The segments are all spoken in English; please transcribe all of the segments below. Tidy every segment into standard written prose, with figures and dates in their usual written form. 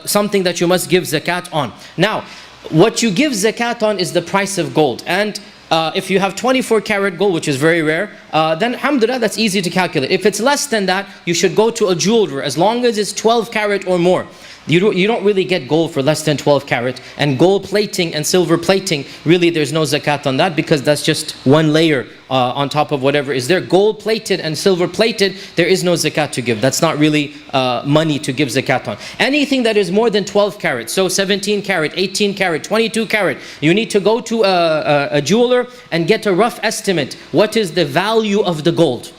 something that you must give zakat on. Now, what you give zakat on is the price of gold. And if you have 24 karat gold, which is very rare, then alhamdulillah, that's easy to calculate. If it's less than that, you should go to a jeweler, as long as it's 12 karat or more. You don't really get gold for less than 12 karat. And gold plating and silver plating, really there's no zakat on that, because that's just one layer on top of whatever is there. Gold plated and silver plated, there is no zakat to give. That's not really money to give zakat on. Anything that is more than 12 karat, so 17 karat, 18 karat, 22 karat, you need to go to a jeweler and get a rough estimate. What is the value of the gold?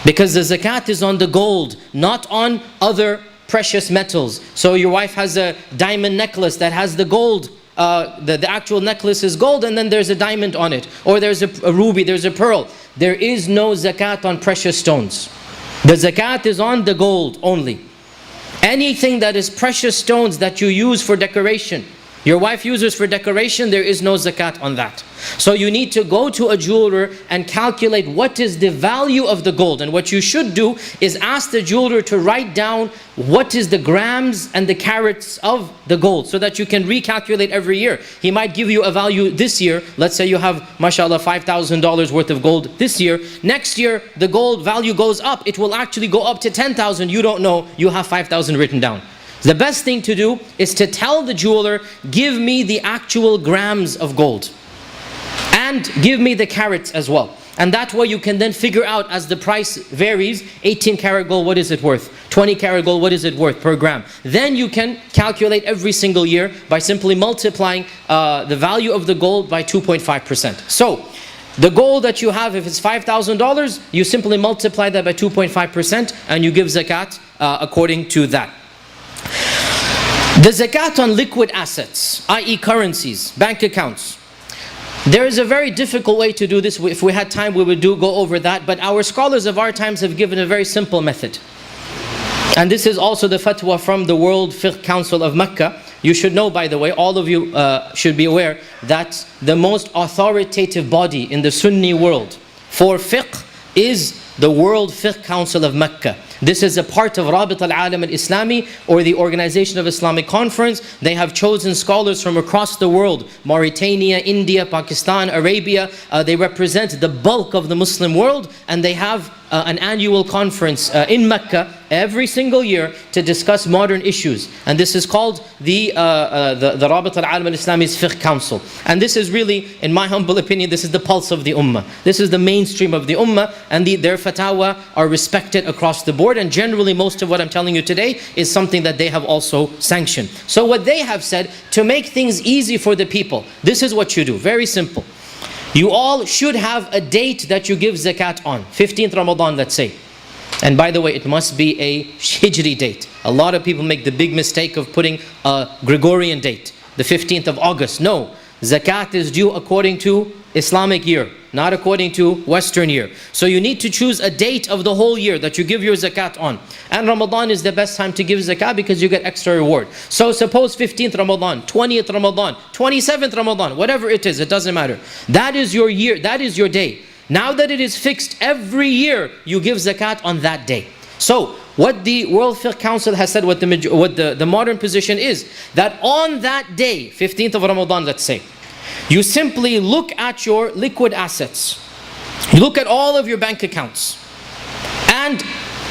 Because the zakat is on the gold, not on other precious metals. So your wife has a diamond necklace that has the gold, the actual necklace is gold, and then there's a diamond on it, or there's a ruby, there's a pearl. There is no zakat on precious stones. The zakat is on the gold only. Anything that is precious stones that you use for decoration, your wife uses for decoration, there is no zakat on that. So you need to go to a jeweler and calculate what is the value of the gold. And what you should do is ask the jeweler to write down what is the grams and the carats of the gold, so that you can recalculate every year. He might give you a value this year. Let's say you have, mashallah, $5,000 worth of gold this year. Next year, the gold value goes up. It will actually go up to 10,000. You don't know. You have 5,000 written down. The best thing to do is to tell the jeweler, give me the actual grams of gold. And give me the carats as well. And that way you can then figure out, as the price varies, 18 karat gold, what is it worth? 20 karat gold, what is it worth per gram? Then you can calculate every single year by simply multiplying the value of the gold by 2.5%. So, the gold that you have, if it's $5,000, you simply multiply that by 2.5% and you give zakat according to that. The zakat on liquid assets, i.e. currencies, bank accounts. There is a very difficult way to do this. If we had time, we would go over that. But our scholars of our times have given a very simple method. And this is also the fatwa from the World Fiqh Council of Mecca. You should know, by the way, all of you should be aware that the most authoritative body in the Sunni world for fiqh is the World Fiqh Council of Mecca. This is a part of Rabit al-Alam al-Islami, or the Organization of Islamic Conference. They have chosen scholars from across the world: Mauritania, India, Pakistan, Arabia. They represent the bulk of the Muslim world, and they have an annual conference in Mecca every single year to discuss modern issues. And this is called the Rabit al-Alam al-Islami's Fiqh Council. And this is really, in my humble opinion, this is the pulse of the Ummah. This is the mainstream of the Ummah, and their fatwa are respected across the board. And generally, most of what I'm telling you today is something that they have also sanctioned. So what they have said, to make things easy for the people, this is what you do. Very simple. You all should have a date that you give zakat on. 15th Ramadan, let's say. And by the way, it must be a Hijri date. A lot of people make the big mistake of putting a Gregorian date, the 15th of August. No, zakat is due according to Islamic year, not according to Western year. So you need to choose a date of the whole year that you give your zakat on. And Ramadan is the best time to give zakat because you get extra reward. So suppose 15th Ramadan, 20th Ramadan, 27th Ramadan, whatever it is, it doesn't matter. That is your year, that is your day. Now that it is fixed, every year you give zakat on that day. So what the World Fiqh Council has said, what the modern position is, that on that day, 15th of Ramadan, let's say, you simply look at your liquid assets. You look at all of your bank accounts and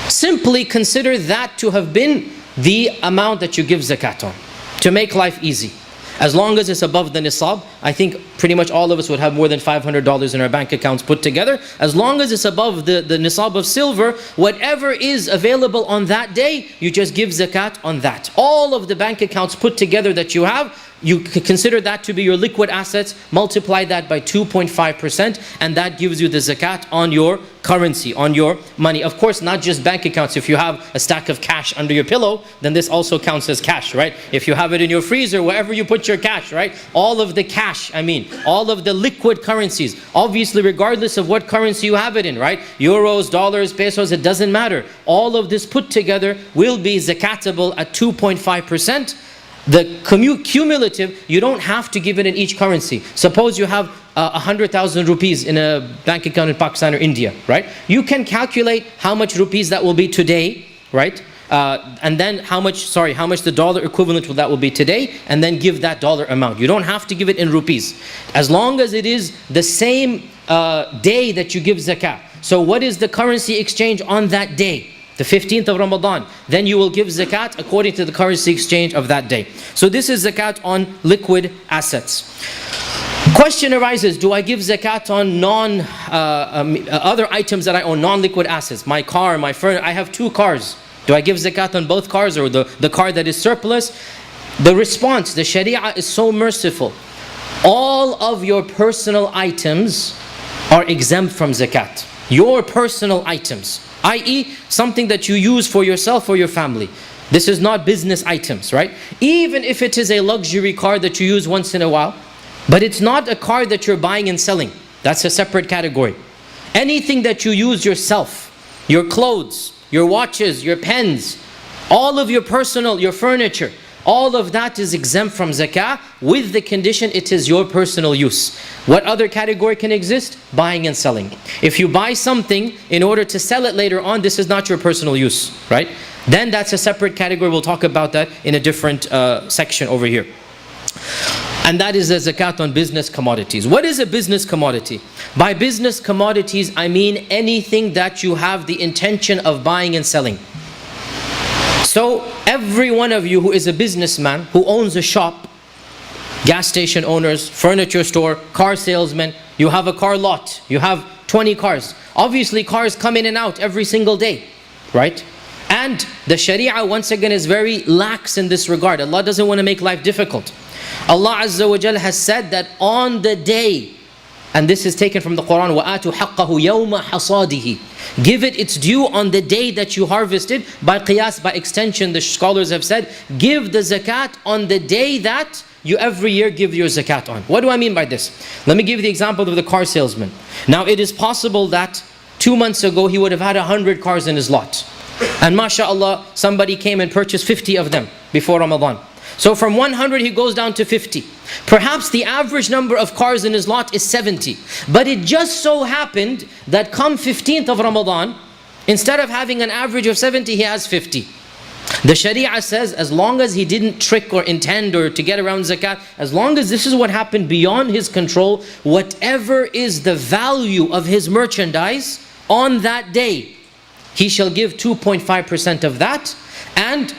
simply consider that to have been the amount that you give zakat on, to make life easy. As long as it's above the nisab, I think pretty much all of us would have more than $500 in our bank accounts put together. As long as it's above the nisab of silver, whatever is available on that day, you just give zakat on that. All of the bank accounts put together that you have, you consider that to be your liquid assets, multiply that by 2.5%, and that gives you the zakat on your currency, on your money. Of course, not just bank accounts. If you have a stack of cash under your pillow, then this also counts as cash, right? If you have it in your freezer, wherever you put your cash, right? All of the cash, all of the liquid currencies, obviously regardless of what currency you have it in, right? Euros, dollars, pesos, it doesn't matter. All of this put together will be zakatable at 2.5%. The cumulative, you don't have to give it in each currency. Suppose you have 100,000 rupees in a bank account in Pakistan or India, right? You can calculate how much rupees that will be today, right? and then how much the dollar equivalent of that will be today, and then give that dollar amount. You don't have to give it in rupees. As long as it is the same day that you give zakah. So what is the currency exchange on that day? The 15th of Ramadan. Then you will give zakat according to the currency exchange of that day. So this is zakat on liquid assets. Question arises, do I give zakat on other items that I own, non-liquid assets? My car, my furniture, I have 2 cars. Do I give zakat on both cars, or the car that is surplus? The response, the Sharia is so merciful. All of your personal items are exempt from zakat. Your personal items, i.e. something that you use for yourself or your family. This is not business items, right? Even if it is a luxury car that you use once in a while, but it's not a car that you're buying and selling. That's a separate category. Anything that you use yourself, your clothes, your watches, your pens, all of your personal, your furniture, all of that is exempt from zakah, with the condition it is your personal use. What other category can exist? Buying and selling. If you buy something in order to sell it later on, this is not your personal use, right? Then that's a separate category. We'll talk about that in a different section over here. And that is a zakat on business commodities. What is a business commodity? By business commodities, I mean anything that you have the intention of buying and selling. So every one of you who is a businessman, who owns a shop, gas station owners, furniture store, car salesman, you have a car lot, you have 20 cars. Obviously cars come in and out every single day, right? And the Sharia once again is very lax in this regard. Allah doesn't want to make life difficult. Allah Azza wa Jal has said that on the day, and this is taken from the Quran, وَآتُوا حَقَّهُ يَوْمَ حَصَادِهِ. Give it its due on the day that you harvested. By qiyas, by extension, the scholars have said, give the zakat on the day that you every year give your zakat on. What do I mean by this? Let me give you the example of the car salesman. Now it is possible that 2 months ago he would have had 100 cars in his lot. And mashallah, somebody came and purchased 50 of them before Ramadan. So from 100 he goes down to 50. Perhaps the average number of cars in his lot is 70. But it just so happened that come 15th of Ramadan, instead of having an average of 70, he has 50. The Sharia says, as long as he didn't trick or intend or to get around zakat, as long as this is what happened beyond his control, whatever is the value of his merchandise on that day, he shall give 2.5% of that, and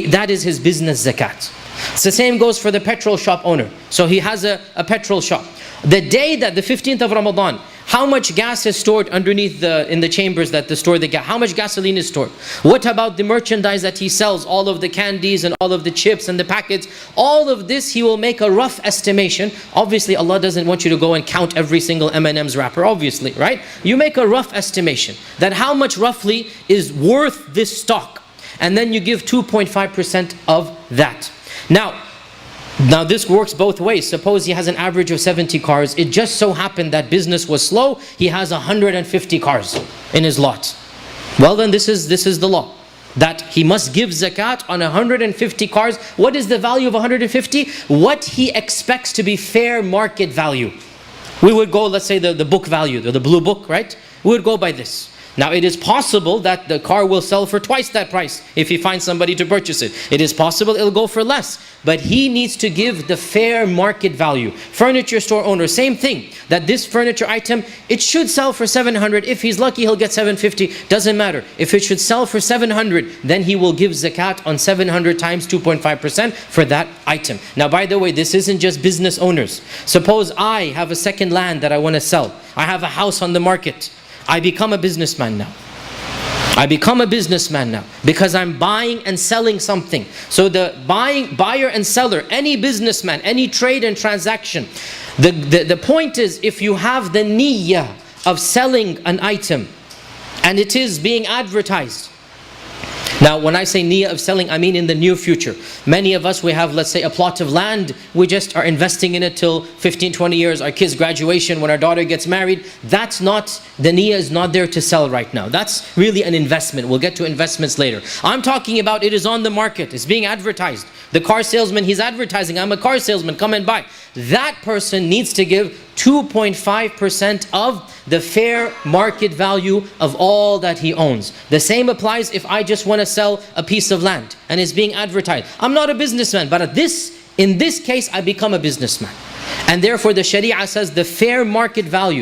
that is his business zakat. It's the same goes for the petrol shop owner. So he has a petrol shop. The day that the 15th of Ramadan, how much gas is stored underneath in the chambers that store the gas? How much gasoline is stored? What about the merchandise that he sells? All of the candies and all of the chips and the packets. All of this he will make a rough estimation. Obviously Allah doesn't want you to go and count every single M&M's wrapper, obviously, right? You make a rough estimation that how much roughly is worth this stock. And then you give 2.5% of that. Now this works both ways. Suppose he has an average of 70 cars. It just so happened that business was slow. He has 150 cars in his lot. Well then this is the law. That he must give zakat on 150 cars. What is the value of 150? What he expects to be fair market value. We would go, let's say the book value, the blue book, right? We would go by this. Now it is possible that the car will sell for twice that price if he finds somebody to purchase it. It is possible it'll go for less. But he needs to give the fair market value. Furniture store owner, same thing. That this furniture item, it should sell for 700. If he's lucky, he'll get 750. Doesn't matter. If it should sell for 700, then he will give zakat on 700 times 2.5% for that item. Now by the way, this isn't just business owners. Suppose I have a second land that I want to sell. I have a house on the market. I become a businessman now. I become a businessman now because I'm buying and selling something. So the buyer and seller, any businessman, any trade and transaction, the point is, if you have the niyyah of selling an item and it is being advertised. Now when I say niyyah of selling, I mean in the near future. Many of us, we have, let's say, a plot of land. We just are investing in it till 15, 20 years, our kids' graduation, when our daughter gets married. That's not, the niyyah is not there to sell right now. That's really an investment. We'll get to investments later. I'm talking about it is on the market. It's being advertised. The car salesman, he's advertising, I'm a car salesman, come and buy. That person needs to give 2.5% of the fair market value of all that he owns. The same applies if I just want to sell a piece of land and it's being advertised. I'm not a businessman, but in this case I become a businessman. And therefore the Sharia says the fair market value